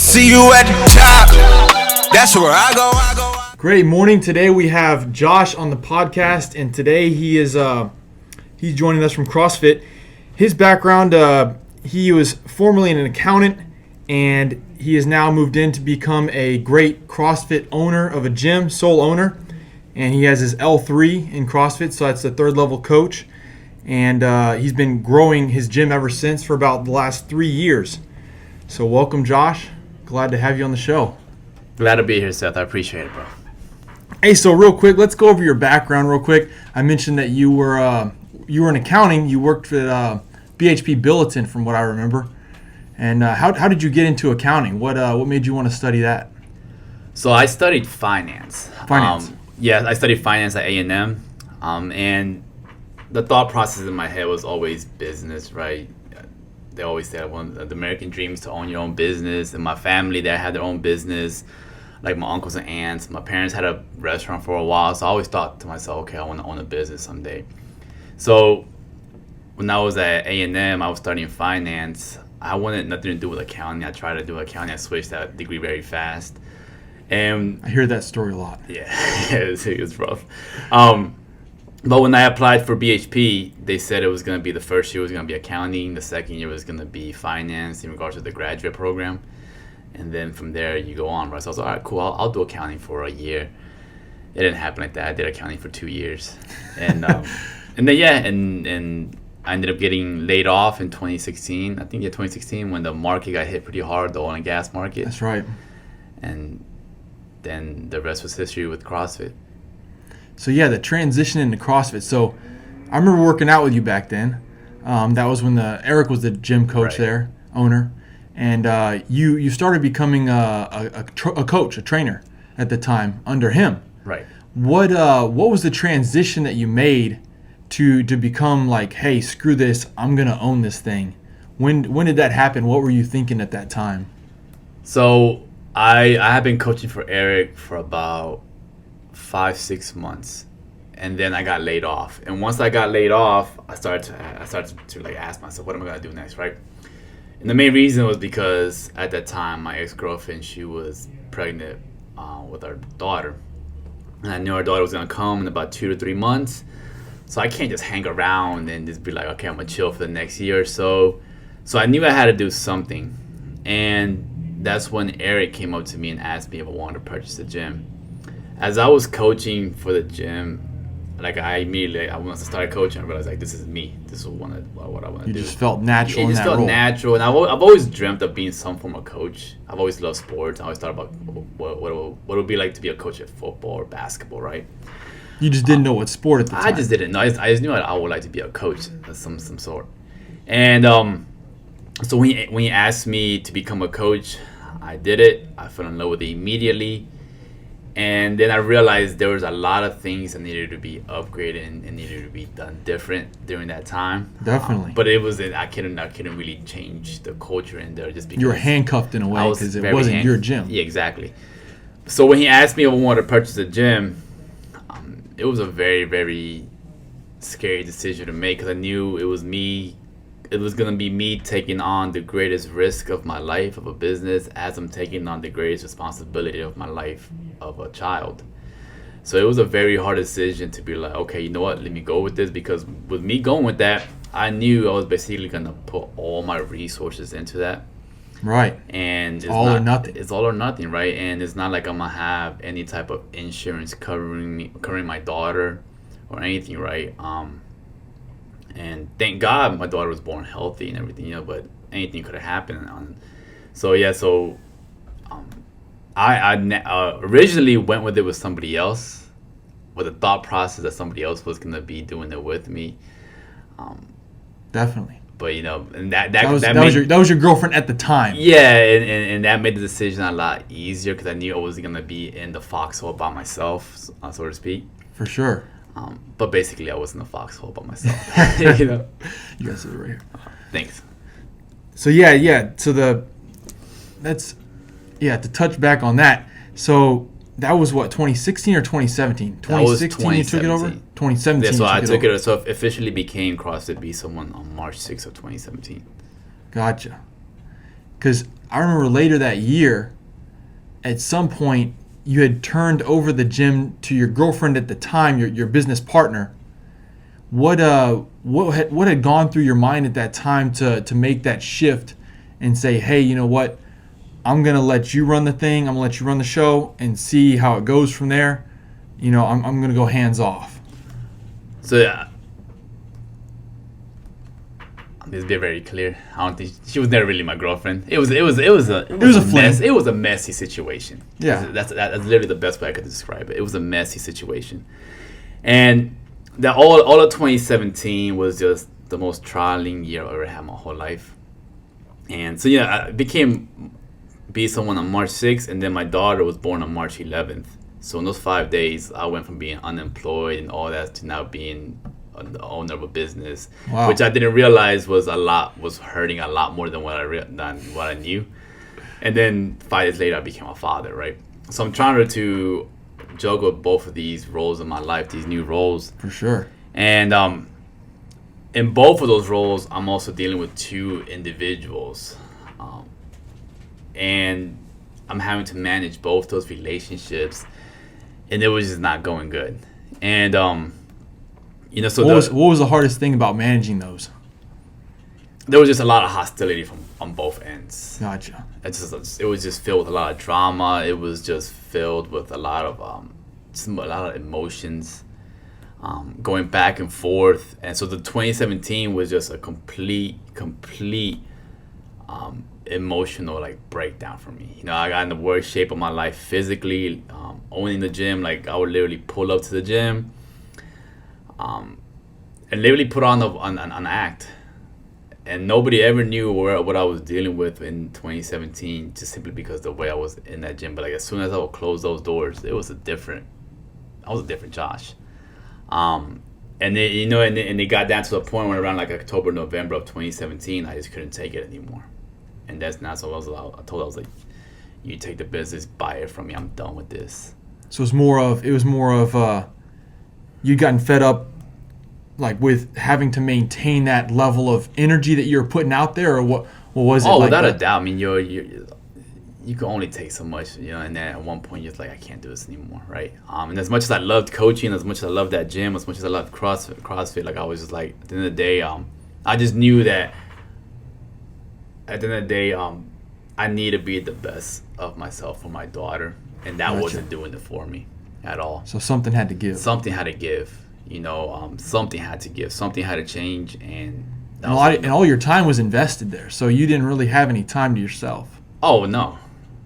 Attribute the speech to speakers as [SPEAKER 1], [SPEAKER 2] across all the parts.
[SPEAKER 1] See you at the top. That's where I go.
[SPEAKER 2] Great morning. Today we have Josh on the podcast, and today he's joining us from CrossFit. His background, he was formerly an accountant, and he has now moved in to become a great CrossFit owner of a gym, sole owner, and he has his L3 in CrossFit, so that's the third level coach, and he's been growing his gym ever since for about the last 3 years. So welcome, Josh. Glad to have you on the show.
[SPEAKER 3] Glad to be here, Seth. I appreciate it, bro.
[SPEAKER 2] Hey, so real quick, let's go over your background real quick. I mentioned that you were in accounting. You worked at BHP Billiton, from what I remember. And how did you get into accounting? What made you want to study that?
[SPEAKER 3] So I studied finance.
[SPEAKER 2] Finance.
[SPEAKER 3] I studied finance at A&M. And the thought process in my head was always business, right? They always said the American dream is to own your own business. And my family, they had their own business, like my uncles and aunts. My parents had a restaurant for a while, so I always thought to myself, okay, I want to own a business someday. So when I was at A&M, I was studying finance. I wanted nothing to do with accounting. I tried to do accounting. I switched that degree very fast. And
[SPEAKER 2] I hear that story a lot.
[SPEAKER 3] Yeah, it was rough. But when I applied for BHP, they said it was going to be the first year was going to be accounting. The second year was going to be finance in regards to the graduate program. And then from there, you go on, right? So I was like, all right, cool. I'll do accounting for a year. It didn't happen like that. I did accounting for 2 years. And and I ended up getting laid off in 2016. I think, 2016, when the market got hit pretty hard, the oil and gas market.
[SPEAKER 2] That's right.
[SPEAKER 3] And then the rest was history with CrossFit.
[SPEAKER 2] So, yeah, the transition into CrossFit. So, I remember working out with you back then. That was when Eric was the gym coach there, owner. And you started becoming a coach, a trainer at the time under him.
[SPEAKER 3] Right.
[SPEAKER 2] What was the transition that you made to become like, hey, screw this, I'm going to own this thing? When did that happen? What were you thinking at that time?
[SPEAKER 3] So I have been coaching for Eric for about 5-6 months, and then I got laid off. And once I got laid off, I started to like ask myself, what am I going to do next, right? And the main reason was because at that time, my ex-girlfriend, she was pregnant with our daughter. And I knew our daughter was going to come in about 2 to 3 months. So I can't just hang around and just be like, okay, I'm going to chill for the next year or so. So I knew I had to do something. And that's when Eric came up to me and asked me if I wanted to purchase a gym. As I was coaching for the gym, like I once I started coaching, I realized like this is me. This is what I want to do.
[SPEAKER 2] You just felt natural in that role.
[SPEAKER 3] It just felt natural, and I've always dreamt of being some form of coach. I've always loved sports. I always thought about what it would be like to be a coach at football or basketball, right?
[SPEAKER 2] You just didn't know what sport at the time.
[SPEAKER 3] I just didn't know. I just knew I would like to be a coach of some sort. And so when he asked me to become a coach, I did it. I fell in love with it immediately. And then I realized there was a lot of things that needed to be upgraded and needed to be done different during that time.
[SPEAKER 2] Definitely.
[SPEAKER 3] But it was I couldn't really change the culture in there just because
[SPEAKER 2] you were handcuffed in a way because it wasn't your gym.
[SPEAKER 3] Yeah, exactly. So when he asked me if I wanted to purchase a gym, it was a very, very scary decision to make because I knew it was me. It was going to be me taking on the greatest risk of my life of a business as I'm taking on the greatest responsibility of my life of a child. So it was a very hard decision to be like, okay, you know what, let me go with this, because with me going with that, I knew I was basically going to put all my resources into that.
[SPEAKER 2] Right.
[SPEAKER 3] And it's
[SPEAKER 2] all or nothing.
[SPEAKER 3] It's all or nothing, right? And it's not like I'm going to have any type of insurance covering my daughter or anything, right? And thank God my daughter was born healthy and everything, but anything could have happened. I originally went with it with somebody else, with the thought process that somebody else was going to be doing it with me.
[SPEAKER 2] Definitely.
[SPEAKER 3] But, and that
[SPEAKER 2] was your girlfriend at the time.
[SPEAKER 3] Yeah, and that made the decision a lot easier because I knew I wasn't going to be in the foxhole by myself, so to speak.
[SPEAKER 2] For sure.
[SPEAKER 3] But basically, I was in the foxhole by myself.
[SPEAKER 2] You guys are right here.
[SPEAKER 3] Thanks.
[SPEAKER 2] So to touch back on that. So that was what, 2016 or 2017? 2016 you took it over? 2017.
[SPEAKER 3] Yeah, so I took it. So it officially became CrossFit Be Someone on March 6th of 2017.
[SPEAKER 2] Gotcha. Because I remember later that year, at some point, you had turned over the gym to your girlfriend at the time, your business partner. What had gone through your mind at that time to make that shift and say, hey, you know what? I'm going to let you run the thing. I'm going to let you run the show and see how it goes from there. You know, I'm going to go hands off.
[SPEAKER 3] So, yeah. Let's be very clear. I don't think she was never really my girlfriend. It was a mess. It was a messy situation.
[SPEAKER 2] Yeah.
[SPEAKER 3] That's literally the best way I could describe it. It was a messy situation. And all of 2017 was just the most trying year I've ever had my whole life. And so, yeah, I became Be Someone on March 6th, and then my daughter was born on March 11th. So in those 5 days, I went from being unemployed and all that to now being the owner of a business,
[SPEAKER 2] wow.
[SPEAKER 3] which I didn't realize was hurting a lot more than what I knew. And then 5 years later, I became a father, right? So I'm trying to juggle both of these roles in my life, these new roles.
[SPEAKER 2] For sure.
[SPEAKER 3] And in both of those roles, I'm also dealing with two individuals. And I'm having to manage both those relationships, and it was just not going good. And so
[SPEAKER 2] what was the hardest thing about managing those?
[SPEAKER 3] There was just a lot of hostility on both ends.
[SPEAKER 2] Gotcha.
[SPEAKER 3] It was just filled with a lot of drama. It was just filled with a lot of emotions, going back and forth. And so the 2017 was just a complete emotional breakdown for me. I got in the worst shape of my life physically. Owning the gym, I would literally pull up to the gym, and literally put on an act, and nobody ever knew what I was dealing with in 2017, just simply because the way I was in that gym. But as soon as I would close those doors, I was a different Josh. And it got down to the point where around October, November of 2017, I just couldn't take it anymore. And that's not so. I told her, I was like, "You take the business, buy it from me. I'm done with this."
[SPEAKER 2] So it was more of you'd gotten fed up, with having to maintain that level of energy that you were putting out there, or what was it?
[SPEAKER 3] Oh, without a doubt. I mean, you can only take so much, and then at one point you're just like, I can't do this anymore, right? And as much as I loved coaching, as much as I loved that gym, as much as I loved CrossFit, I was just at the end of the day, I just knew that at the end of the day, I need to be the best of myself for my daughter, and that wasn't doing it for me at all.
[SPEAKER 2] So something had to give.
[SPEAKER 3] Something had to give, something had to give, something had to change, and
[SPEAKER 2] all your time was invested there, so you didn't really have any time to yourself.
[SPEAKER 3] Oh no.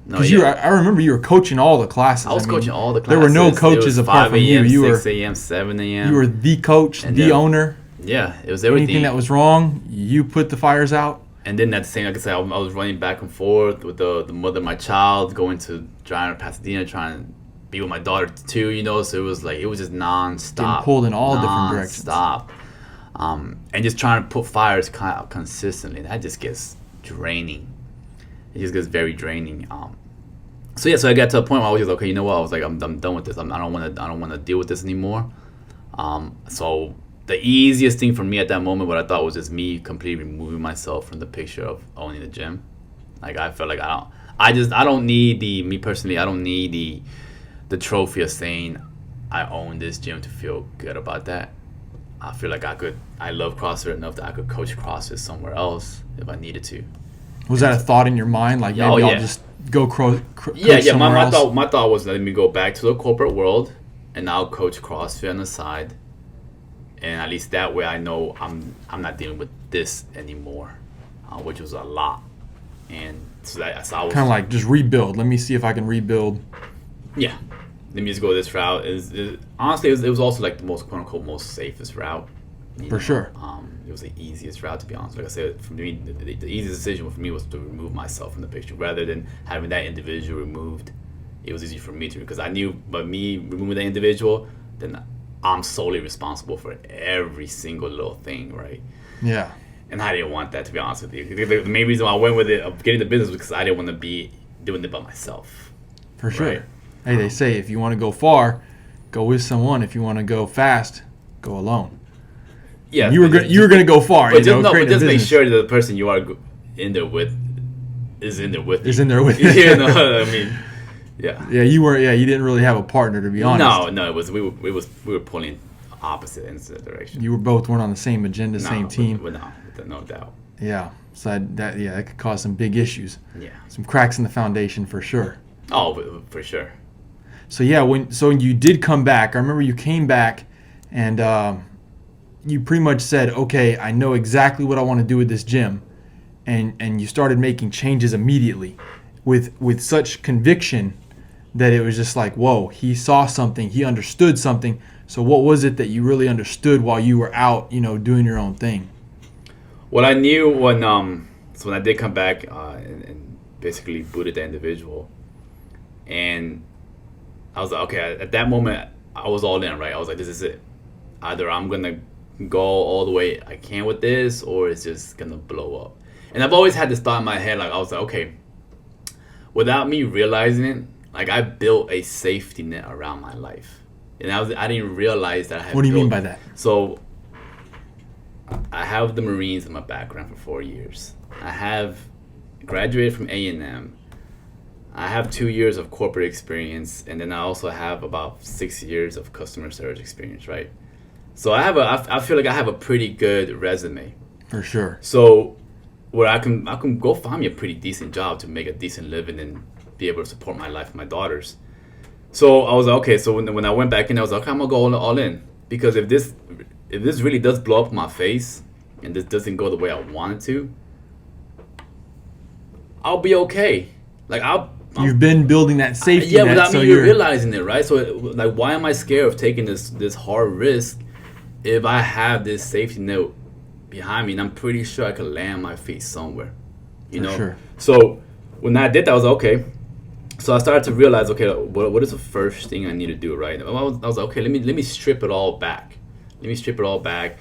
[SPEAKER 2] Because I remember you were coaching all the classes.
[SPEAKER 3] I was coaching all the classes.
[SPEAKER 2] There were no coaches apart from you. You were
[SPEAKER 3] 6 a.m., 7 a.m.
[SPEAKER 2] You were the coach, the owner.
[SPEAKER 3] Yeah, it was everything.
[SPEAKER 2] Anything that was wrong, you put the fires out.
[SPEAKER 3] And then at the same, like I said, I was running back and forth with the mother of my child, going to driving to Pasadena, trying to be with my daughter too. So it was just nonstop.
[SPEAKER 2] Getting pulled in all different directions.
[SPEAKER 3] Nonstop. And just trying to put fires kind of consistently. That just gets draining. It just gets very draining. So I got to a point where I was just okay. You know what? I was like, I'm done with this. I don't want to deal with this anymore. So the easiest thing for me at that moment, what I thought was just me completely removing myself from the picture of owning the gym. I felt like I don't need me personally. I don't need the trophy of saying I own this gym to feel good about that. I feel like I love CrossFit enough that I could coach CrossFit somewhere else if I needed to.
[SPEAKER 2] Was that a thought in your mind? Maybe I'll just go coach somewhere else?
[SPEAKER 3] My thought was, let me go back to the corporate world and I'll coach CrossFit on the side. And at least that way I know I'm not dealing with this anymore, which was a lot. And so that's I was
[SPEAKER 2] kind of just rebuild. Let me see if I can rebuild.
[SPEAKER 3] Yeah, let me just go this route. Honestly, it was also the most quote unquote most safest route.
[SPEAKER 2] For sure.
[SPEAKER 3] It was the easiest route, to be honest. Like I said, for me, the easiest decision for me was to remove myself from the picture rather than having that individual removed. It was easy for me to, because I knew by me removing that individual, then I'm solely responsible for every single little thing, right?
[SPEAKER 2] Yeah.
[SPEAKER 3] And I didn't want that, to be honest with you. The main reason why I went with it of getting the business was because I didn't want to be doing it by myself.
[SPEAKER 2] For sure.
[SPEAKER 3] Right?
[SPEAKER 2] Hey, they say if you want to go far, go with someone. If you want to go fast, go alone.
[SPEAKER 3] Yeah.
[SPEAKER 2] You were going to go far.
[SPEAKER 3] But just make sure that the person you are in there with is in there with
[SPEAKER 2] is
[SPEAKER 3] you.
[SPEAKER 2] in there with you.
[SPEAKER 3] You know what I mean? Yeah.
[SPEAKER 2] Yeah, you weren't. Yeah, you didn't really have a partner, to be honest.
[SPEAKER 3] No, we were pulling opposite ends of the direction.
[SPEAKER 2] You weren't on the same agenda, same team.
[SPEAKER 3] No doubt.
[SPEAKER 2] Yeah, so that could cause some big issues.
[SPEAKER 3] Yeah.
[SPEAKER 2] Some cracks in the foundation for sure.
[SPEAKER 3] Oh, for sure.
[SPEAKER 2] So yeah, when you did come back, I remember you came back, and you pretty much said, "Okay, I know exactly what I want to do with this gym," and you started making changes immediately, with such conviction that it was just like, whoa, he saw something, he understood something. So what was it that you really understood while you were out, doing your own thing?
[SPEAKER 3] Well, I knew when I did come back and basically booted the individual, and I was like, okay, at that moment I was all in, right? I was like, this is it. Either I'm gonna go all the way I can with this, or it's just gonna blow up. And I've always had this thought in my head, like I was like, okay, without me realizing it, like I built a safety net around my life, and I didn't realize that I had.
[SPEAKER 2] What do you mean by that?
[SPEAKER 3] So I have the Marines in my background for 4 years. I have graduated from A&M. I have 2 years of corporate experience, and then I also have about 6 years of customer service experience, right? So I feel like I have a pretty good resume.
[SPEAKER 2] For sure.
[SPEAKER 3] So where I can go find me a pretty decent job to make a decent living and be able to support my life and my daughters. So I was like, okay, so when I went back in, I was like, okay, I'm gonna go all in, because if this really does blow up in my face and this doesn't go the way I want it to, I'll be okay. Like
[SPEAKER 2] You've been building that safety net,
[SPEAKER 3] without
[SPEAKER 2] so
[SPEAKER 3] me
[SPEAKER 2] you're
[SPEAKER 3] realizing it, right? So like, why am I scared of taking this hard risk if I have this safety net behind me, and I'm pretty sure I could land my feet somewhere, you know?
[SPEAKER 2] Sure.
[SPEAKER 3] So when I did that, I was like, okay. So I started to realize, okay, what is the first thing I need to do, right? I was like, okay, let me strip it all back. Let me strip it all back,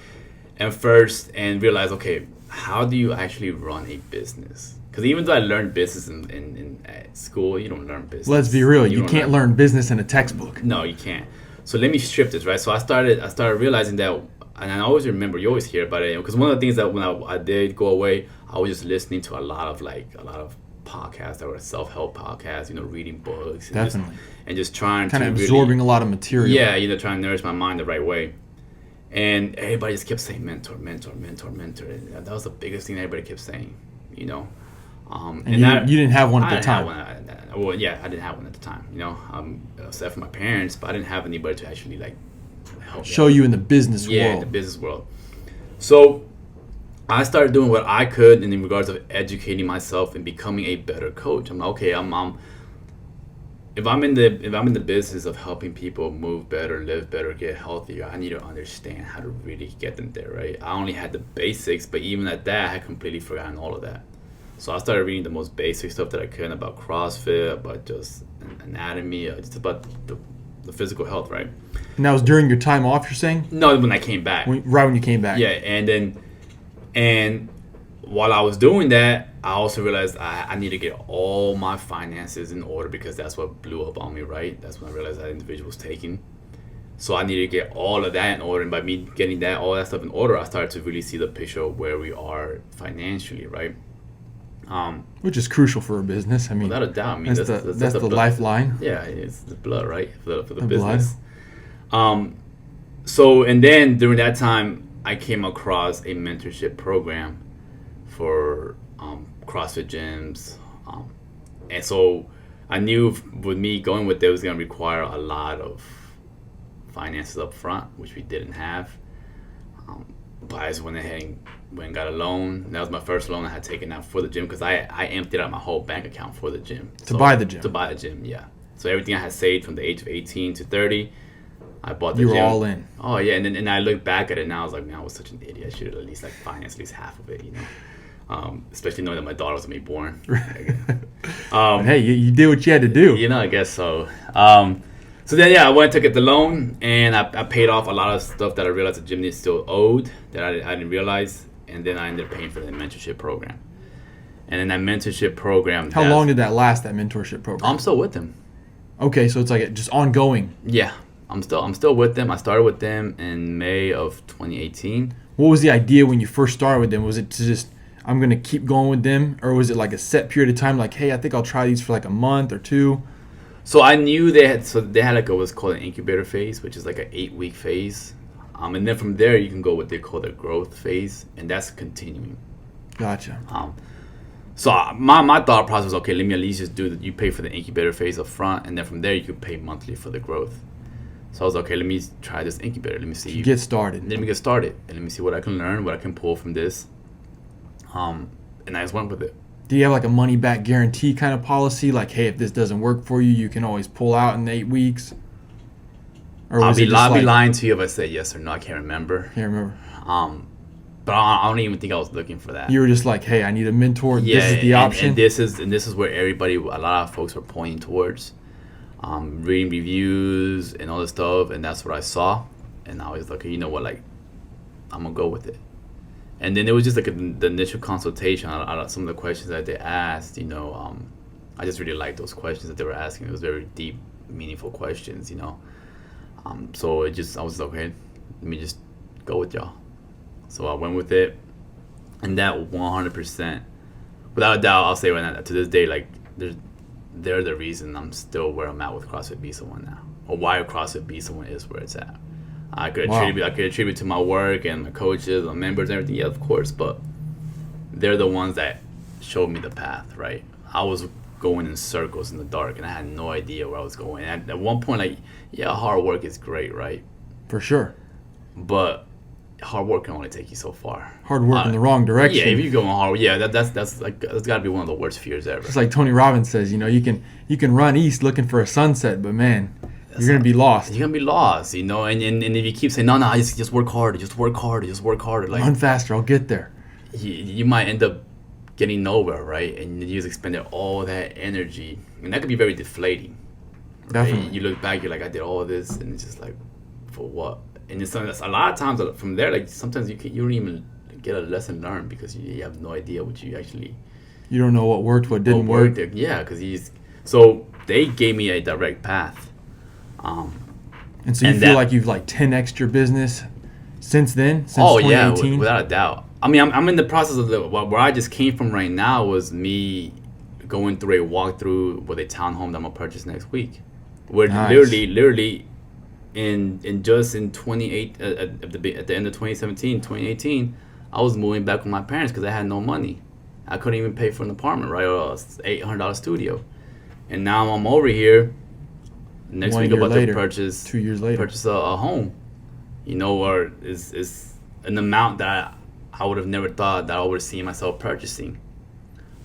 [SPEAKER 3] and realize, okay, how do you actually run a business? Because even though I learned business in at school, you don't learn business.
[SPEAKER 2] Let's be real, you can't learn business in a textbook.
[SPEAKER 3] No, you can't. So let me strip this, right? So I started realizing that, and I always remember, you always hear about it, because one of the things that when I did go away, I was just listening to a lot of podcasts that were self-help podcasts, reading books. And
[SPEAKER 2] Definitely.
[SPEAKER 3] Just trying
[SPEAKER 2] kind
[SPEAKER 3] to
[SPEAKER 2] of absorbing
[SPEAKER 3] really,
[SPEAKER 2] a lot of material.
[SPEAKER 3] Yeah, trying to nourish my mind the right way. And everybody just kept saying mentor. And that was the biggest thing everybody kept saying,
[SPEAKER 2] And you didn't have one at the time.
[SPEAKER 3] I didn't have one at the time. Except for my parents, but I didn't have anybody to actually help
[SPEAKER 2] show you in the business world.
[SPEAKER 3] Yeah, in the business world. So I started doing what I could in regards of educating myself and becoming a better coach. I'm like, okay, if I'm in the business of helping people move better, live better, get healthier, I need to understand how to really get them there, right? I only had the basics, but even at that, I had completely forgotten all of that. So I started reading the most basic stuff that I could about CrossFit, about just anatomy, just about the physical health, right?
[SPEAKER 2] And that was during your time off, you're saying?
[SPEAKER 3] No, when I came back.
[SPEAKER 2] Right when you came back.
[SPEAKER 3] Yeah, and while I was doing that, I also realized I need to get all my finances in order, because that's what blew up on me, right? That's when I realized that individual was taken. So I needed to get all of that in order, and by me getting all that stuff in order, I started to really see the picture of where we are financially, right?
[SPEAKER 2] Which is crucial for a business. I mean,
[SPEAKER 3] without a doubt. I mean,
[SPEAKER 2] that's the lifeline.
[SPEAKER 3] Yeah, it's the blood, right, for the business. So, and then during that time, I came across a mentorship program for CrossFit gyms, and so I knew with me going with it was going to require a lot of finances up front, which we didn't have. But I just went ahead and got a loan. That was my first loan I had taken out for the gym, because I emptied out my whole bank account for the gym.
[SPEAKER 2] To buy the gym?
[SPEAKER 3] To buy the gym, yeah. So everything I had saved from the age of 18 to 30, I bought the gym.
[SPEAKER 2] You were all in.
[SPEAKER 3] Oh, yeah. And I look back at it now, I was like, man, I was such an idiot. I should have at least financed at least half of it, especially knowing that my daughter was going to be born.
[SPEAKER 2] Hey, you did what you had to do.
[SPEAKER 3] I guess so. So then, I went to get the loan, and I paid off a lot of stuff that I realized the gym still owed that I didn't realize, and then I ended up paying for the mentorship program. And in that mentorship program,
[SPEAKER 2] how long did that last? That mentorship program?
[SPEAKER 3] I'm still with them.
[SPEAKER 2] Okay, so it's just ongoing.
[SPEAKER 3] Yeah, I'm still with them. I started with them in May of 2018.
[SPEAKER 2] What was the idea when you first started with them? Was it to just I'm going to keep going with them? Or was it like a set period of time, like, hey, I think I'll try these for like a month or two?
[SPEAKER 3] So I knew they had like what's called an incubator phase, which is like an 8-week phase. And then from there, you can go what they call the growth phase, and that's continuing.
[SPEAKER 2] Gotcha.
[SPEAKER 3] So my thought process was, okay, let me at least just you pay for the incubator phase up front, and then from there, you can pay monthly for the growth. So I was okay, let me try this incubator. Let me see.
[SPEAKER 2] Get started.
[SPEAKER 3] Let me get started, and let me see what I can learn, what I can pull from this. And I just went with it.
[SPEAKER 2] Do you have like a money back guarantee kind of policy? Like, hey, if this doesn't work for you, you can always pull out in 8 weeks? Or
[SPEAKER 3] I'll be lying to you if I said yes or no. I can't remember.
[SPEAKER 2] Can't remember.
[SPEAKER 3] But I don't even think I was looking for that.
[SPEAKER 2] You were just like, hey, I need a mentor.
[SPEAKER 3] Yeah,
[SPEAKER 2] this is the option.
[SPEAKER 3] And this is where a lot of folks are pointing towards. Reading reviews and all this stuff, and that's what I saw. And I was like, you know what, like, I'm gonna go with it. And then it was just like the initial consultation. Some of the questions that they asked, I just really liked those questions that they were asking. It was very deep, meaningful questions, So I was like, okay, let me just go with y'all. So I went with it, and that 100%, without a doubt, I'll say right now, to this day, like, they're the reason I'm still where I'm at with CrossFit Be Someone now, or why CrossFit Be Someone is where it's at. I could attribute to my work and my coaches, my members, and everything. Yeah, of course, but they're the ones that showed me the path. Right, I was going in circles in the dark, and I had no idea where I was going. And at one point, like, yeah, hard work is great, right?
[SPEAKER 2] For sure.
[SPEAKER 3] But hard work can only take you so far.
[SPEAKER 2] Hard work in the wrong direction.
[SPEAKER 3] Yeah, if you go on hard, yeah, that's got to be one of the worst fears ever.
[SPEAKER 2] It's like Tony Robbins says, you can run east looking for a sunset, but man, you're gonna be lost.
[SPEAKER 3] You're gonna be lost, And if you keep saying no, just work harder, like,
[SPEAKER 2] run faster, I'll get there.
[SPEAKER 3] You might end up getting nowhere, right? And you just expended all that energy, and that could be very deflating.
[SPEAKER 2] Definitely.
[SPEAKER 3] Right? You look back, you're like, I did all this, and it's just like, for what? And it's a lot of times from there, like, sometimes you don't even get a lesson learned because you have no idea what you actually.
[SPEAKER 2] You don't know what worked, what didn't work.
[SPEAKER 3] Yeah, because so they gave me a direct path.
[SPEAKER 2] And so you feel like you've like 10x'd your business since then? Since 2018?
[SPEAKER 3] Yeah, without a doubt. I mean, I'm in the process of where I just came from right now was me going through a walkthrough with a townhome that I'm gonna purchase next week. Where literally, in 28 at the end of 2018, I was moving back with my parents because I had no money. I couldn't even pay for an apartment, right? Or $800 studio, and now I'm over here. Next week, about to purchase
[SPEAKER 2] 2 years later,
[SPEAKER 3] purchase a home, or is an amount that I would have never thought that I would have seen myself purchasing.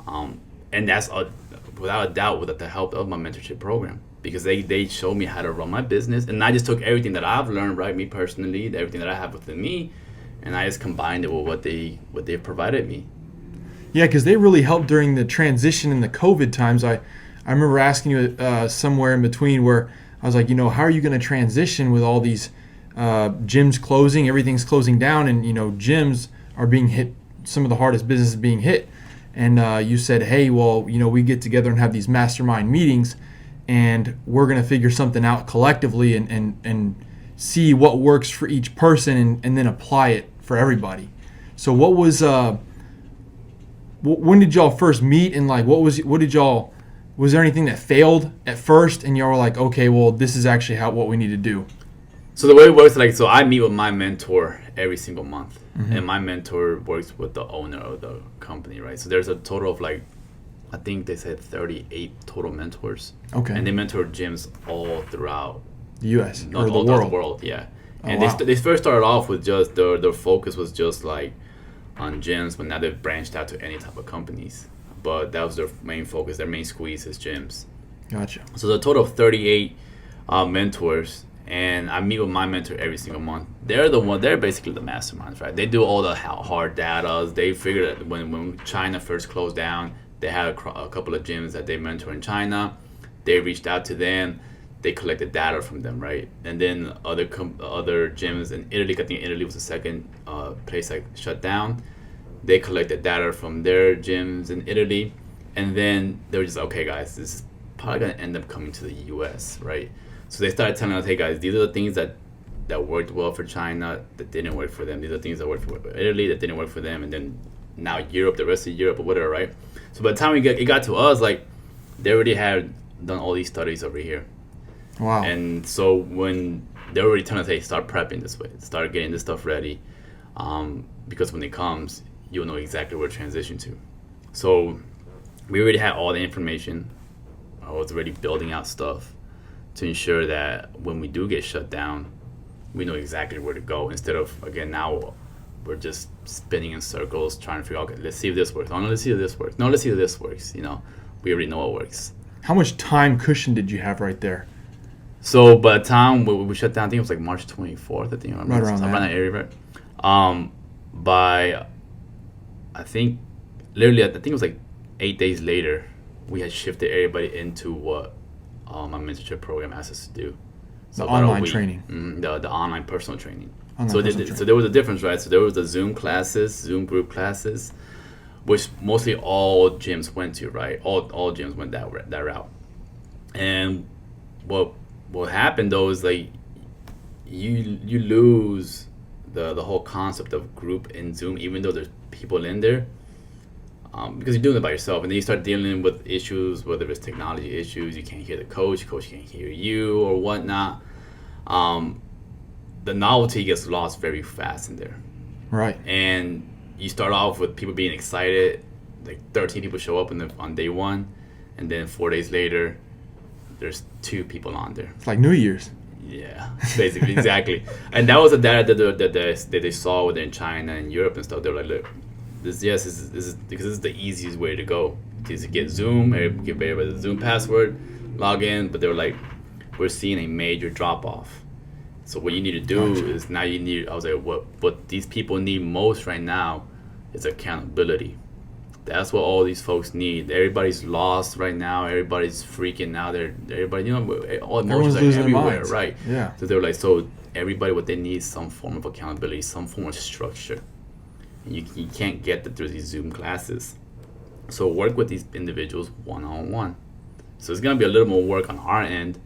[SPEAKER 3] And that's without a doubt with the help of my mentorship program, because they showed me how to run my business, and I just took everything that I've learned, right, me personally, everything that I have within me, and I just combined it with what they've provided me.
[SPEAKER 2] Yeah, because they really helped during the transition in the COVID times. I remember asking you somewhere in between where I was like, how are you going to transition with all these gyms closing, everything's closing down, and, gyms are being hit, some of the hardest businesses being hit. And you said, hey, well, we get together and have these mastermind meetings, and we're going to figure something out collectively and see what works for each person and then apply it for everybody. So what was, when did y'all first meet, and like, was there anything that failed at first and y'all were like, okay, well, this is actually what we need to do?
[SPEAKER 3] So the way it works, so I meet with my mentor every single month, and my mentor works with the owner of the company, right? So there's a total of I think they said 38 total mentors. Okay. And they mentor gyms all throughout
[SPEAKER 2] the U.S. or
[SPEAKER 3] all
[SPEAKER 2] the
[SPEAKER 3] world, yeah.
[SPEAKER 2] Oh,
[SPEAKER 3] and
[SPEAKER 2] wow.
[SPEAKER 3] They first started off with just their focus was just like on gyms, but now they've branched out to any type of companies. But that was their main focus. Their main squeeze is gyms.
[SPEAKER 2] Gotcha.
[SPEAKER 3] So the total of 38 mentors, and I meet with my mentor every single month. They're basically the masterminds, right? They do all the hard data. They figured that when China first closed down, they had a couple of gyms that they mentor in China. They reached out to them. They collected data from them, right? And then other gyms in Italy, I think Italy was the second place that shut down. They collected data from their gyms in Italy, and then they were just, okay, guys, this is probably going to end up coming to the U.S., right? So they started telling us, hey, guys, these are the things that worked well for China that didn't work for them. These are things that worked for Italy that didn't work for them, and then now Europe, the rest of Europe or whatever, right? So by the time it got to us, like they already had done all these studies over here.
[SPEAKER 2] Wow.
[SPEAKER 3] And so when they're already telling us, hey, start prepping this way, start getting this stuff ready, because when it comes, you'll know exactly where to transition to. So we already had all the information. I was already building out stuff to ensure that when we do get shut down, we know exactly where to go, instead of, again, now we're just spinning in circles trying to figure out, okay, let's see if this works. Oh, no, let's see if this works. No, let's see if this works. You know, we already know what works.
[SPEAKER 2] How much time cushion did you have right there?
[SPEAKER 3] So by the time we shut down, I think it was like March 24th, I think.
[SPEAKER 2] Right around
[SPEAKER 3] that area, right? By, I think, literally, I think it was like 8 days later, we had shifted everybody into what my mentorship program asked us to do. So
[SPEAKER 2] the online training.
[SPEAKER 3] The online personal training.
[SPEAKER 2] Training.
[SPEAKER 3] So there was a difference, right? So there was the Zoom classes, Zoom group classes, which mostly all gyms went to, right? All gyms went that route. And what happened though is like you lose the whole concept of group in Zoom, even though there's people in there, because you're doing it by yourself, and then you start dealing with issues, whether it's technology issues, you can't hear the coach can't hear you or whatnot. The novelty gets lost very fast in there.
[SPEAKER 2] Right.
[SPEAKER 3] And you start off with people being excited, like 13 people show up on day one, and then 4 days later, there's 2 people on there.
[SPEAKER 2] It's like New Year's.
[SPEAKER 3] Yeah, basically, exactly. And that was the data that they saw within China and Europe and stuff. They were like, look, this is because this is the easiest way to go. Is to get Zoom, give everybody the Zoom password, log in. But they were like, we're seeing a major drop off. So what you need to do is now you need. I was like, what these people need most right now is accountability. That's what all these folks need. Everybody's lost right now. Everybody's freaking out. Everybody, all emotions are everywhere, right?
[SPEAKER 2] Yeah.
[SPEAKER 3] So they were like, so everybody, what they need is some form of accountability, some form of structure. You can't get that through these Zoom classes. So work with these individuals one-on-one. So it's gonna be a little more work on our end.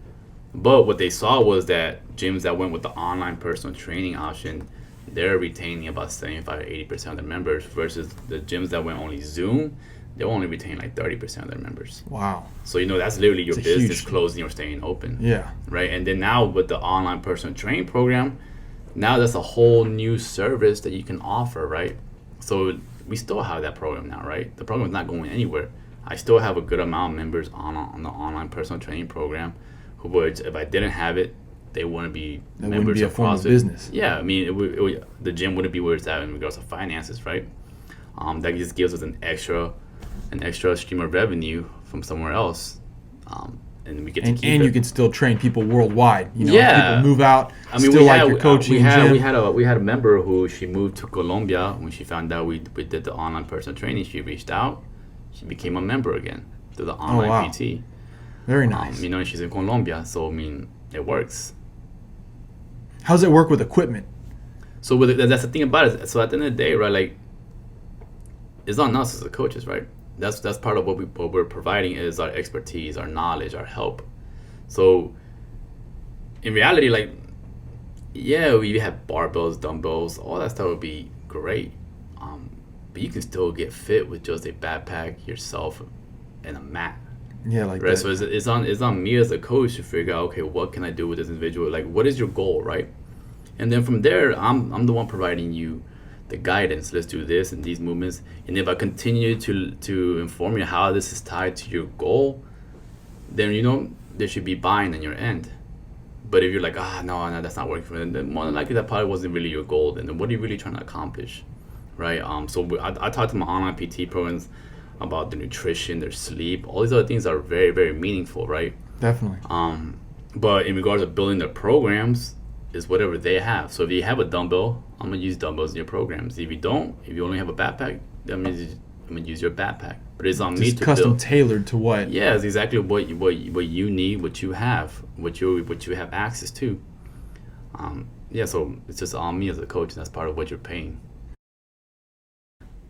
[SPEAKER 3] But what they saw was that gyms that went with the online personal training option, they're retaining about 75 or 80% of their members, versus the gyms that went only Zoom, they'll only retain like 30% of their members.
[SPEAKER 2] Wow.
[SPEAKER 3] So, that's literally your business
[SPEAKER 2] huge
[SPEAKER 3] closing or staying open.
[SPEAKER 2] Yeah.
[SPEAKER 3] Right? And then now with the online personal training program, now that's a whole new service that you can offer, right? So we still have that program now, right? The program is not going anywhere. I still have a good amount of members on the online personal training program who would, if I didn't have it, they wouldn't be
[SPEAKER 2] that
[SPEAKER 3] members
[SPEAKER 2] wouldn't be
[SPEAKER 3] of
[SPEAKER 2] a form
[SPEAKER 3] CrossFit.
[SPEAKER 2] Of business.
[SPEAKER 3] Yeah, I mean, the gym wouldn't be where it's at in regards to finances, right? That just gives us an extra stream of revenue from somewhere else, and we get to keep
[SPEAKER 2] and
[SPEAKER 3] it.
[SPEAKER 2] You can still train people worldwide.
[SPEAKER 3] Yeah,
[SPEAKER 2] people move out.
[SPEAKER 3] I mean,
[SPEAKER 2] still like your coaching.
[SPEAKER 3] We had a member who she moved to Colombia when she found out we did the online personal training. She reached out, she became a member again through the online PT.
[SPEAKER 2] Very nice.
[SPEAKER 3] She's in Colombia, so I mean, it works.
[SPEAKER 2] How does it work with equipment?
[SPEAKER 3] So that's the thing about it. So at the end of the day, right, like, it's on us as the coaches, right? That's part of what we're providing is our expertise, our knowledge, our help. So in reality, like, yeah, we have barbells, dumbbells, all that stuff would be great. But you can still get fit with just a backpack, yourself, and a mat.
[SPEAKER 2] Yeah, like
[SPEAKER 3] right.
[SPEAKER 2] that.
[SPEAKER 3] So it's on me as a coach to figure out, okay, what can I do with this individual? Like, what is your goal, right? And then from there, I'm the one providing you the guidance. Let's do this and these movements. And if I continue to inform you how this is tied to your goal, then there should be buy-in on your end. But if you're like, no, that's not working for me, then more than likely that probably wasn't really your goal. Then what are you really trying to accomplish, right? So I talked to my online PT programs about the nutrition, their sleep, all these other things are very, very meaningful, right?
[SPEAKER 2] Definitely.
[SPEAKER 3] But in regards to building their programs, is whatever they have. So if you have a dumbbell, I'm gonna use dumbbells in your programs. If you don't, if you only have a backpack, that means I'm gonna use your backpack. But it's on me to
[SPEAKER 2] custom
[SPEAKER 3] build.
[SPEAKER 2] Tailored to what?
[SPEAKER 3] Yeah, it's exactly what you need, what you have, what you have access to. So it's just on me as a coach, and that's part of what you're paying.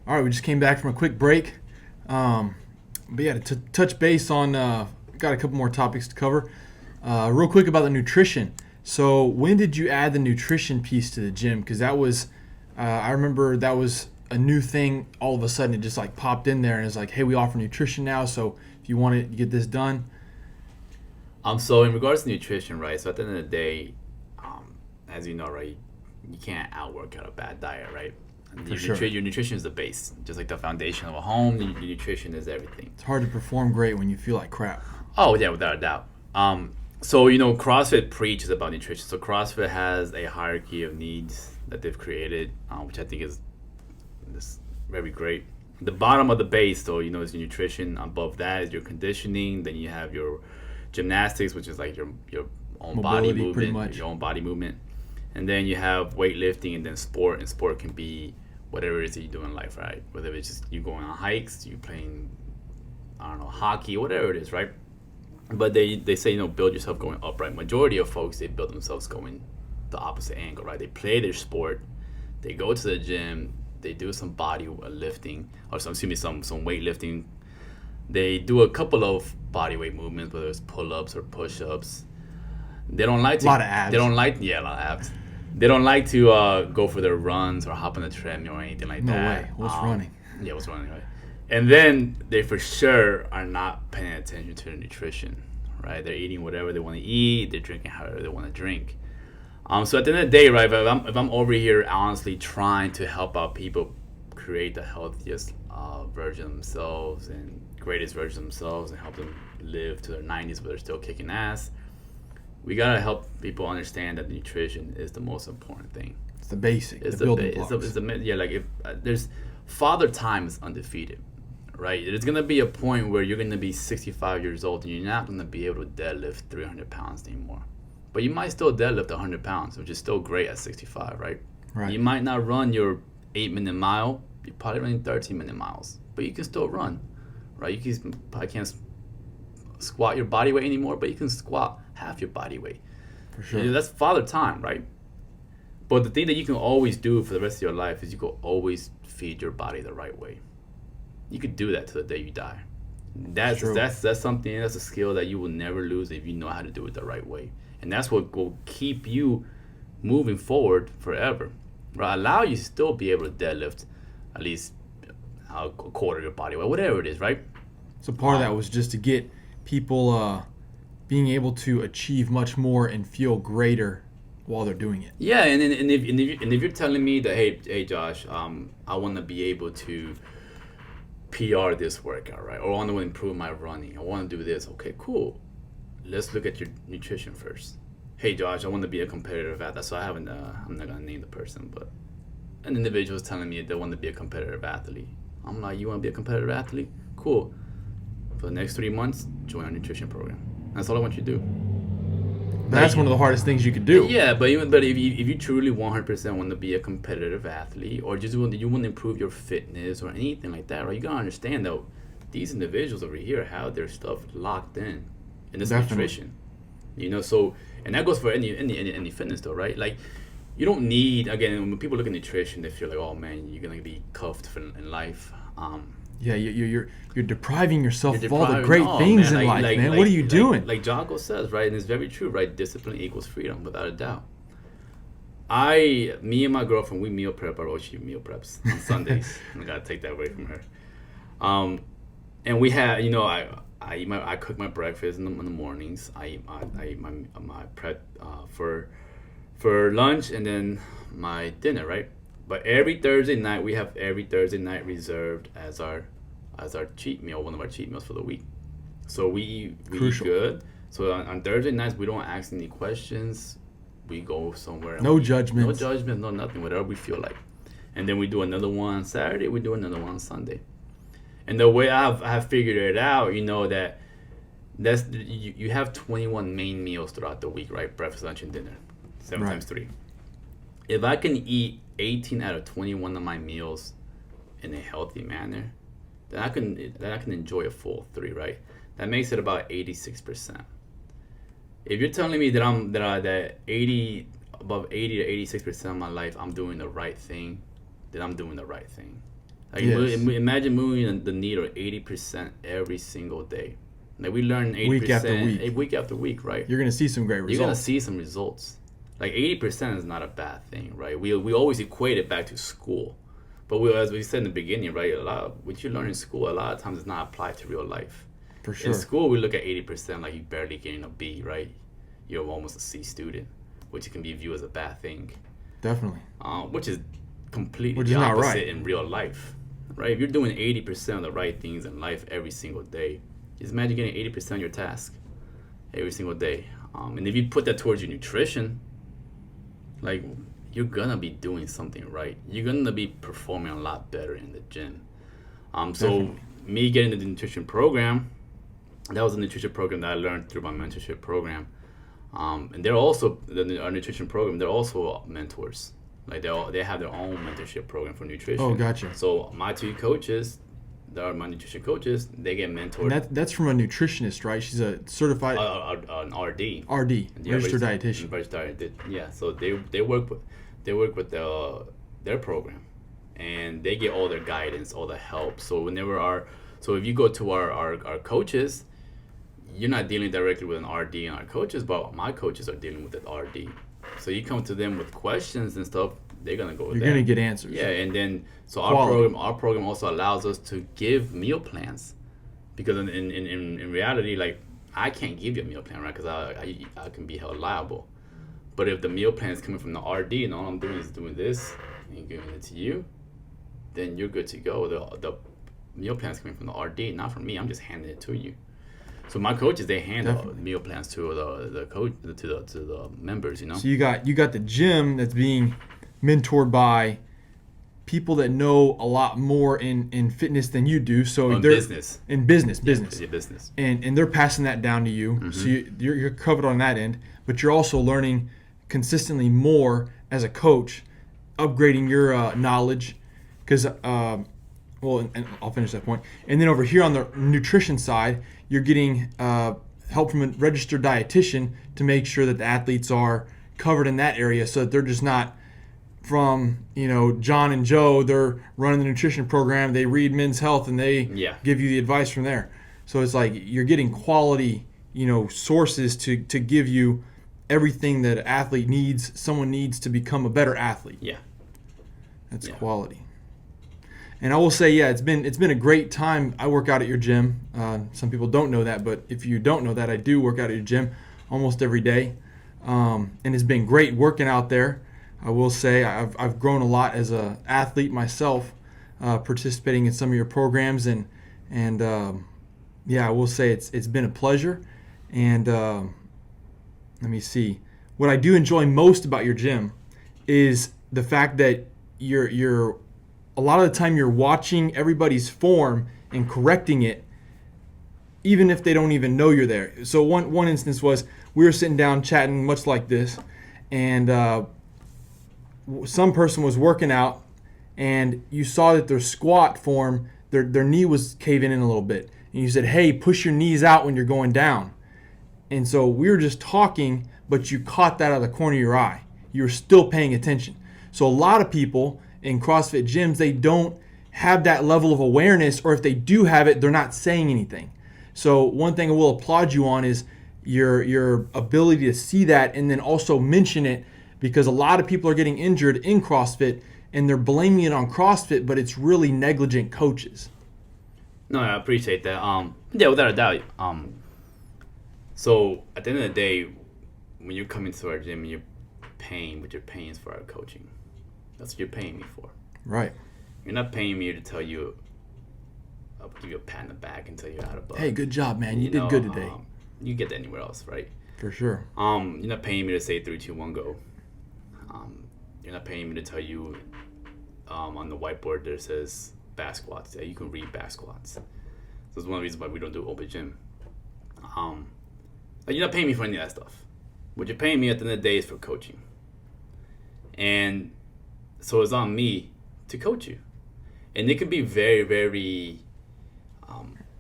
[SPEAKER 2] All right, we just came back from a quick break. But yeah, to touch base on, got a couple more topics to cover. Real quick about the nutrition. So when did you add the nutrition piece to the gym? Because that was, I remember that was a new thing, all of a sudden it just like popped in there and it's like, hey, we offer nutrition now, so if you want to get this done?
[SPEAKER 3] So in regards to nutrition, right? So at the end of the day, as you know, right, you can't outwork out a bad diet, right? Your nutrition is the base, just like the foundation of a home. Your nutrition is everything.
[SPEAKER 2] It's hard to perform great when you feel like crap.
[SPEAKER 3] Oh yeah, without a doubt. So CrossFit preaches about nutrition. So CrossFit has a hierarchy of needs that they've created, which I think is very great. The bottom of the base, though, is your nutrition. Above that is your conditioning. Then you have your gymnastics, which is like your own
[SPEAKER 2] Mobility,
[SPEAKER 3] body movement, your own body movement. And then you have weightlifting, and then sport. And sport can be whatever it is that you do in life, right? Whether it's just you going on hikes, you playing, I don't know, hockey, whatever it is, right? But they say, build yourself going upright. Majority of folks, they build themselves going the opposite angle, right? They play their sport, they go to the gym, they do some body lifting, or some weightlifting. They do a couple of body weight movements, whether it's pull-ups or push-ups. They don't like to.
[SPEAKER 2] A lot of abs.
[SPEAKER 3] They don't like, a lot of abs. They don't like to go for their runs or hop on the treadmill or anything like that.
[SPEAKER 2] No way. What's running?
[SPEAKER 3] Yeah, what's running, right? And then they for sure are not paying attention to their nutrition, right? They're eating whatever they want to eat. They're drinking however they want to drink. So at the end of the day, right, if I'm over here honestly trying to help out people create the healthiest version of themselves and greatest version of themselves and help them live to their 90s but they're still kicking ass, we got to help people understand that nutrition is the most important thing.
[SPEAKER 2] It's the basic, the building blocks.
[SPEAKER 3] There's Father Time is undefeated, right? There's going to be a point where you're going to be 65 years old and you're not going to be able to deadlift 300 pounds anymore. But you might still deadlift 100 pounds, which is still great at 65, right?
[SPEAKER 2] Right.
[SPEAKER 3] You might not run your 8-minute mile. You're probably running 13-minute miles. But you can still run, right? You probably can't squat your body weight anymore, but you can squat half your body weight.
[SPEAKER 2] For sure.
[SPEAKER 3] That's Father Time, right? But the thing that you can always do for the rest of your life is you can always feed your body the right way. You could do that till the day you die. That's something, that's a skill that you will never lose if you know how to do it the right way. And that's what will keep you moving forward forever. Right? Allow you to still be able to deadlift at least a quarter of your body weight, whatever it is, right?
[SPEAKER 2] So part of that was just to get people being able to achieve much more and feel greater while they're doing it.
[SPEAKER 3] Yeah, and if you're telling me that, hey Josh, I want to be able to PR this workout, right? Or I want to improve my running. I want to do this. Okay, cool. Let's look at your nutrition first. Hey Josh, I want to be a competitive athlete. So I'm not gonna name the person, but an individual is telling me they want to be a competitive athlete. I'm like, you want to be a competitive athlete? Cool. For the next 3 months, join our nutrition program. That's all I want you to do.
[SPEAKER 2] That's one of the hardest things you could do.
[SPEAKER 3] Yeah, but if you truly 100% want to be a competitive athlete, or just you want to improve your fitness or anything like that, right? You gotta understand that these individuals over here have their stuff locked in this nutrition. So, and that goes for any fitness though, right? Like, you don't need, again, when people look at nutrition, they feel like, oh man, you're gonna be cuffed in life.
[SPEAKER 2] Yeah, you're depriving yourself of all the great things in life, man. What are you doing?
[SPEAKER 3] Like Jocko says, right? And it's very true, right? Discipline equals freedom, without a doubt. Me and my girlfriend, we meal prep. She meal preps on Sundays. I gotta take that away from her. And we have, I cook my breakfast in the mornings. I eat my prep for lunch and then my dinner, right? But every Thursday night, we have reserved as our cheat meal, one of our cheat meals for the week. So we eat good. So on Thursday nights, we don't ask any questions. We go somewhere.
[SPEAKER 2] No judgment.
[SPEAKER 3] No judgment, no nothing, whatever we feel like. And then we do another one on Saturday. We do another one on Sunday. And the way I have figured it out, you have 21 main meals throughout the week, right? Breakfast, lunch, and dinner. 7 times 3. If I can eat 18 out of 21 of my meals in a healthy manner, then I can enjoy a full 3, right? That makes it about 86%. If you're telling me that above 80 to 86% of my life I'm doing the right thing, then I'm doing the right thing. Like, yes. Imagine moving the needle 80% every single day. Like, we learn 80% week after week, right?
[SPEAKER 2] You're gonna see some great results.
[SPEAKER 3] You're gonna see some results. Like 80% is not a bad thing, right? We always equate it back to school, as we said in the beginning, right? A lot of what you learn in school, a lot of times, is not applied to real life.
[SPEAKER 2] For sure.
[SPEAKER 3] In school, we look at 80%, like you barely getting a B, right? You're almost a C student, which can be viewed as a bad thing.
[SPEAKER 2] Definitely.
[SPEAKER 3] Which is completely
[SPEAKER 2] Which
[SPEAKER 3] the
[SPEAKER 2] is not
[SPEAKER 3] opposite
[SPEAKER 2] right.
[SPEAKER 3] in real life, right? If you're doing 80% of the right things in life every single day, just imagine getting 80% of your task every single day. And if you put that towards your nutrition, like, you're gonna be doing something right. You're gonna be performing a lot better in the gym. So me getting the nutrition program, that was a nutrition program that I learned through my mentorship program. And they're also our nutrition program. They're also mentors. Like they have their own mentorship program for nutrition.
[SPEAKER 2] Oh, gotcha.
[SPEAKER 3] So my two coaches, that are my nutrition coaches, they get mentored.
[SPEAKER 2] And that's from a nutritionist, right? She's a certified
[SPEAKER 3] An RD.
[SPEAKER 2] RD,
[SPEAKER 3] Yeah,
[SPEAKER 2] registered dietitian.
[SPEAKER 3] Yeah, so they work with their program, and they get all their guidance, all the help. So if you go to our coaches, you're not dealing directly with an RD and our coaches, but my coaches are dealing with the RD. So you come to them with questions and stuff, they're gonna go with that.
[SPEAKER 2] You're gonna get answers.
[SPEAKER 3] Yeah, and then so
[SPEAKER 2] Quality.
[SPEAKER 3] our program also allows us to give meal plans, because in reality, like, I can't give you a meal plan, right? Because I can be held liable. But if the meal plan is coming from the RD and all I'm doing is doing this and giving it to you, then you're good to go. The meal plan is coming from the RD, not from me. I'm just handing it to you. So my coaches, they hand out meal plans to the coach to the members, you know.
[SPEAKER 2] So you got the gym that's being mentored by people that know a lot more in fitness than you do. So
[SPEAKER 3] In
[SPEAKER 2] they're
[SPEAKER 3] business.
[SPEAKER 2] in business.
[SPEAKER 3] Yeah, business.
[SPEAKER 2] And they're passing that down to you.
[SPEAKER 3] Mm-hmm.
[SPEAKER 2] So you're covered on that end, but you're also learning consistently more as a coach, upgrading your knowledge, because and I'll finish that point. And then over here on the nutrition side, you're getting help from a registered dietitian to make sure that the athletes are covered in that area, so that they're just not from John and Joe. They're running the nutrition program. They read Men's Health and they give you the advice from there. So it's like you're getting quality sources to give you everything that an athlete needs. Someone needs to become a better athlete.
[SPEAKER 3] Yeah,
[SPEAKER 2] that's quality. And I will say, it's been a great time. I work out at your gym. Some people don't know that, but if you don't know that, I do work out at your gym almost every day, and it's been great working out there. I will say I've grown a lot as an athlete myself, participating in some of your programs, and I will say it's been a pleasure. And let me see, what I do enjoy most about your gym is the fact that you're a lot of the time you're watching everybody's form and correcting it, even if they don't even know you're there. So one instance was we were sitting down chatting much like this, and some person was working out, and you saw that their squat form, their knee was caving in a little bit. And you said, hey, push your knees out when you're going down. And so we were just talking, but you caught that out of the corner of your eye. You were still paying attention. So a lot of people in CrossFit gyms, they don't have that level of awareness, or if they do have it, they're not saying anything. So one thing I will applaud you on is your ability to see that and then also mention it, because a lot of people are getting injured in CrossFit and they're blaming it on CrossFit, but it's really negligent coaches.
[SPEAKER 3] No, I appreciate that. Yeah, without a doubt. So at the end of the day, when you come into our gym and you're paying, what you're paying is for our coaching. That's what you're paying me for.
[SPEAKER 2] Right.
[SPEAKER 3] You're not paying me to tell you, I'll give you a pat in the back and tell you how to bug.
[SPEAKER 2] Hey, good job, man. You did good today.
[SPEAKER 3] You get that anywhere else, right?
[SPEAKER 2] For sure.
[SPEAKER 3] You're not paying me to say 3, 2, 1, go. You're not paying me to tell you on the whiteboard there says back squats. Yeah, you can read back squats. So it's one of the reasons why we don't do open gym. You're not paying me for any of that stuff. What you're paying me at the end of the day is for coaching. And so it's on me to coach you. And it can be very, very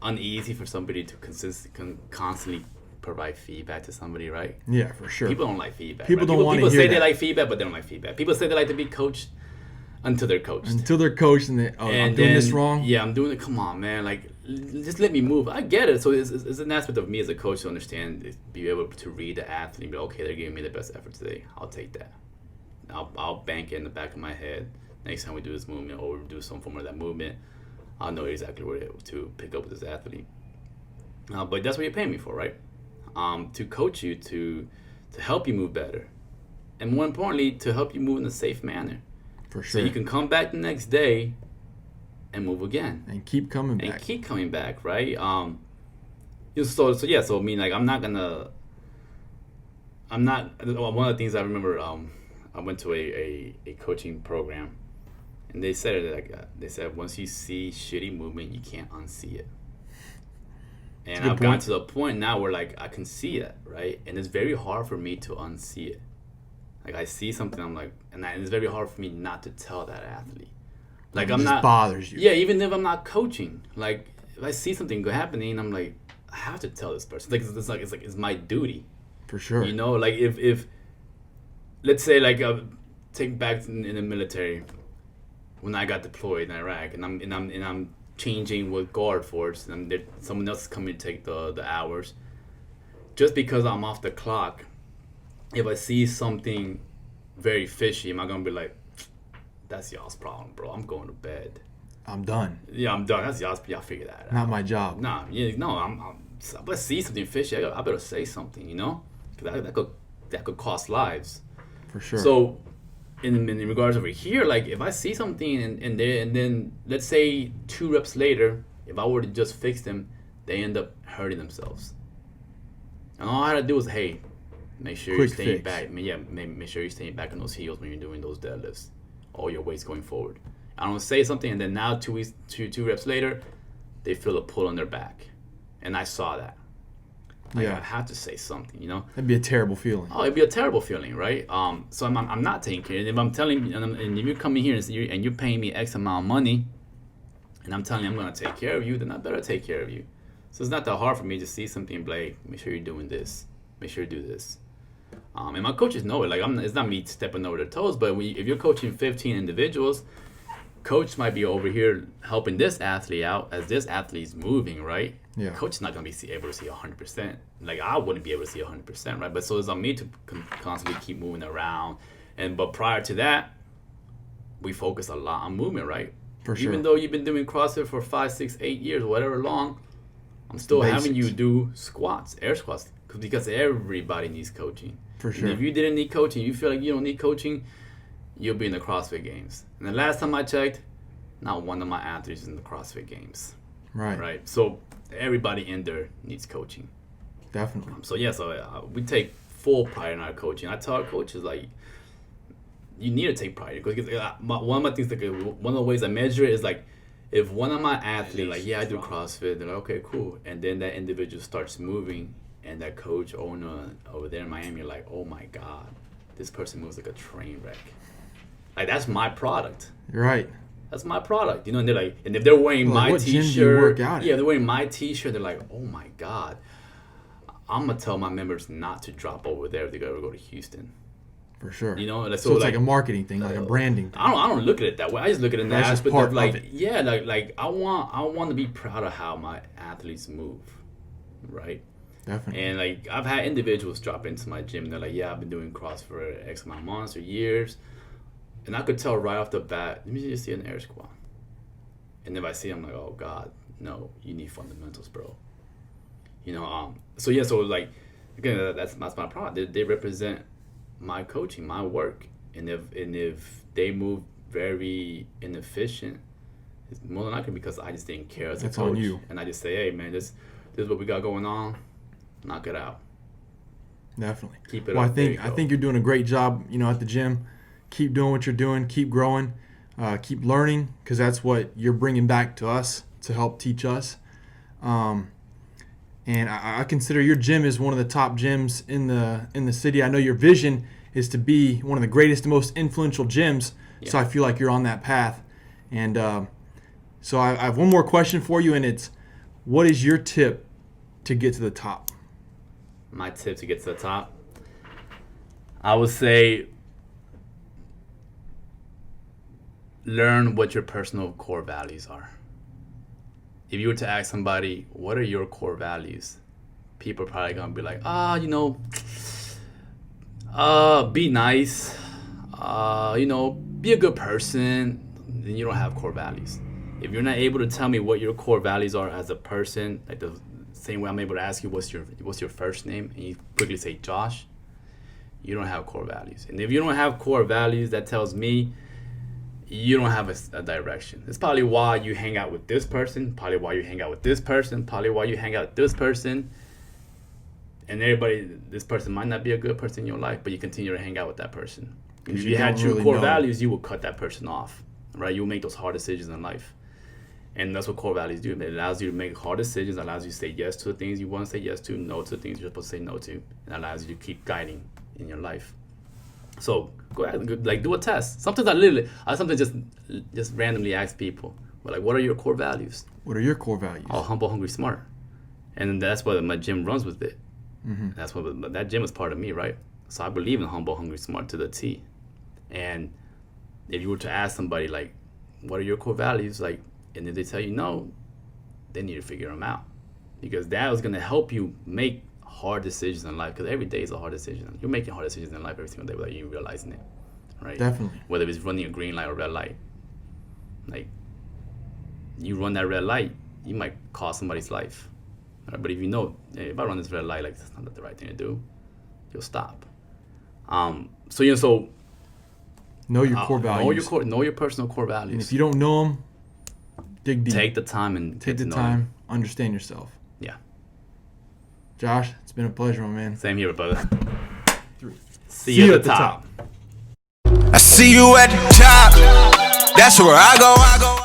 [SPEAKER 3] uneasy for somebody to constantly provide feedback to somebody, right?
[SPEAKER 2] Yeah, for sure.
[SPEAKER 3] People don't like feedback.
[SPEAKER 2] People don't want to
[SPEAKER 3] hear
[SPEAKER 2] hear
[SPEAKER 3] say
[SPEAKER 2] that.
[SPEAKER 3] they like feedback, but they don't like feedback. People say they like to be coached until they're coached.
[SPEAKER 2] Until they're coached and I'm doing this wrong.
[SPEAKER 3] Yeah, I'm doing it. Come on, man. Like, just let me move. I get it. So it's an aspect of me as a coach to understand, be able to read the athlete and be okay, they're giving me the best effort today. I'll take that. I'll bank it in the back of my head next time we do this movement or we do some form of that movement, I'll know exactly where to pick up with this athlete. But that's what you're paying me for, right? To coach you, to help you move better. And more importantly, to help you move in a safe manner.
[SPEAKER 2] For sure.
[SPEAKER 3] So you can come back the next day and move again.
[SPEAKER 2] And keep coming back.
[SPEAKER 3] And keep coming back, right? So I mean, like, one of the things I remember, I went to a coaching program, and they said once you see shitty movement, you can't unsee it. And I've gotten to the point now where, like, I can see it, right? And it's very hard for me to unsee it. Like, I see something, I'm like, and it's very hard for me not to tell that athlete. Like,
[SPEAKER 2] it just bothers you.
[SPEAKER 3] Yeah, even if I'm not coaching, like, if I see something happening, I'm like, I have to tell this person. It's my duty.
[SPEAKER 2] For sure.
[SPEAKER 3] You know, like, if let's say, like, take back in the military when I got deployed in Iraq, and I'm changing with guard force, and someone else is coming to take the hours. Just because I'm off the clock, if I see something very fishy, am I gonna be like, that's y'all's problem, bro? I'm going to bed.
[SPEAKER 2] I'm done.
[SPEAKER 3] Yeah, I'm done. That's y'all figure that out.
[SPEAKER 2] Not my job.
[SPEAKER 3] Nah, if I see something fishy, I better say something, you know? Because that could cost lives.
[SPEAKER 2] For sure.
[SPEAKER 3] So, in regards over here, like, if I see something and then let's say 2 reps later, if I were to just fix them, they end up hurting themselves. And all I had to do was, hey, make sure you're staying back. Make sure you're staying back on those heels when you're doing those deadlifts. All your weight's going forward. I don't say something, and then now 2 reps later, they feel a pull on their back, and I saw that. Like, I had to say something, you know.
[SPEAKER 2] That'd be a terrible feeling.
[SPEAKER 3] Oh, it'd be a terrible feeling, right? So I'm not taking care. And if I'm telling you, and if you're coming here and you're paying me X amount of money, and I'm telling you I'm gonna take care of you, then I better take care of you. So it's not that hard for me to see something and be like, make sure you're doing this. Make sure you do this. And my coaches know it. Like, it's not me stepping over their toes, but if you're coaching 15 individuals, coach might be over here helping this athlete out as this athlete's moving, right?
[SPEAKER 2] Yeah.
[SPEAKER 3] Coach is not going to be able to see 100%. Like, I wouldn't be able to see 100%, right? But so it's on me to constantly keep moving around. But prior to that, we focus a lot on movement, right?
[SPEAKER 2] For sure.
[SPEAKER 3] Even though you've been doing CrossFit for 5, 6, 8 years, whatever long, I'm still having you do squats, air squats, because everybody needs coaching.
[SPEAKER 2] For sure.
[SPEAKER 3] And if you didn't need coaching, you feel like you don't need coaching, you'll be in the CrossFit Games. And the last time I checked, not one of my athletes is in the CrossFit Games.
[SPEAKER 2] Right.
[SPEAKER 3] So everybody in there needs coaching.
[SPEAKER 2] Definitely.
[SPEAKER 3] So we take full pride in our coaching. I tell our coaches, like, you need to take pride. Because one of my things, like, one of the ways I measure it is, like, if one of my athletes, like, I do CrossFit, they're like, okay, cool. And then that individual starts moving, and that coach owner over there in Miami, you're like, oh my God, this person moves like a train wreck. Like, that's my product.
[SPEAKER 2] Right.
[SPEAKER 3] That's my product, you know. And they're like, and if they're wearing my
[SPEAKER 2] what
[SPEAKER 3] T-shirt,
[SPEAKER 2] gym do you work out at?
[SPEAKER 3] they're wearing my T-shirt. They're like, oh my God, I'm gonna tell my members not to drop over there if they ever go to Houston.
[SPEAKER 2] For sure.
[SPEAKER 3] You know,
[SPEAKER 2] so it's like a marketing thing, like a branding thing.
[SPEAKER 3] I don't look at it that way. I just look at it in the
[SPEAKER 2] That's just
[SPEAKER 3] aspect
[SPEAKER 2] part
[SPEAKER 3] of, like,
[SPEAKER 2] of it.
[SPEAKER 3] yeah, like I want to be proud of how my athletes move, right?
[SPEAKER 2] Definitely.
[SPEAKER 3] And, like, I've had individuals drop into my gym. And they're like, yeah, I've been doing CrossFit for X amount of months or years. And I could tell right off the bat, let me just see an air squat. And if I see, I'm like, oh God, no, you need fundamentals, bro. You know, so like, again, that's my product. They represent my coaching, my work. And if they move very inefficient, it's more than likely because I just didn't care as a
[SPEAKER 2] That's
[SPEAKER 3] coach.
[SPEAKER 2] on you.
[SPEAKER 3] And I just say, hey man, this is what we got going on. Knock it out.
[SPEAKER 2] Definitely.
[SPEAKER 3] Keep it
[SPEAKER 2] well,
[SPEAKER 3] up.
[SPEAKER 2] I think you're doing a great job, you know, at the gym. Keep doing what you're doing. Keep growing. Keep learning, because that's what you're bringing back to us to help teach us. And I consider your gym is one of the top gyms in the city. I know your vision is to be one of the greatest and most influential gyms. Yeah. So I feel like you're on that path. And so I have one more question for you, and it's, what is your tip to get to the top?
[SPEAKER 3] My tip to get to the top, I would say, learn what your personal core values are. If you were to ask somebody, what are your core values? People are probably going to be like, be nice, be a good person, then you don't have core values. If you're not able to tell me what your core values are as a person, like the same way I'm able to ask you what's your first name, and you quickly say Josh, you don't have core values. And if you don't have core values, that tells me you don't have a direction. It's probably why you hang out with this person, probably why you hang out with this person, probably why you hang out with this person. And this person might not be a good person in your life, but you continue to hang out with that person. If you had true core values, you will cut that person off, right? You will make those hard decisions in life. And that's what core values do. It allows you to make hard decisions, allows you to say yes to the things you want to say yes to, no to the things you're supposed to say no to, and allows you to keep guiding in your life. So go ahead and do a test. Sometimes I sometimes just randomly ask people, well, what are your core values?
[SPEAKER 2] What are your core values?
[SPEAKER 3] Oh, humble, hungry, smart. And that's what my gym runs with it. Mm-hmm. That's what that gym is part of me, right? So I believe in humble, hungry, smart to the T. And if you were to ask somebody what are your core values, and if they tell you no, they need to figure them out, because that is going to help you make hard decisions in life. Because every day is a hard decision. You're making hard decisions in life every single day without you realizing it, right?
[SPEAKER 2] Definitely.
[SPEAKER 3] Whether it's running a green light or red light, you run that red light, you might cost somebody's life. Right? But if you know, hey, if I run this red light, that's not the right thing to do, you'll stop. So
[SPEAKER 2] know your core values.
[SPEAKER 3] Know your personal core values.
[SPEAKER 2] And if you don't know them, dig deep.
[SPEAKER 3] Take the time and
[SPEAKER 2] take the time. Understand yourself.
[SPEAKER 3] Yeah.
[SPEAKER 2] Josh, it's been a pleasure, my man.
[SPEAKER 3] Same here, brother. See
[SPEAKER 2] you
[SPEAKER 3] you
[SPEAKER 2] at the top.
[SPEAKER 1] I see you at the top. That's where I go.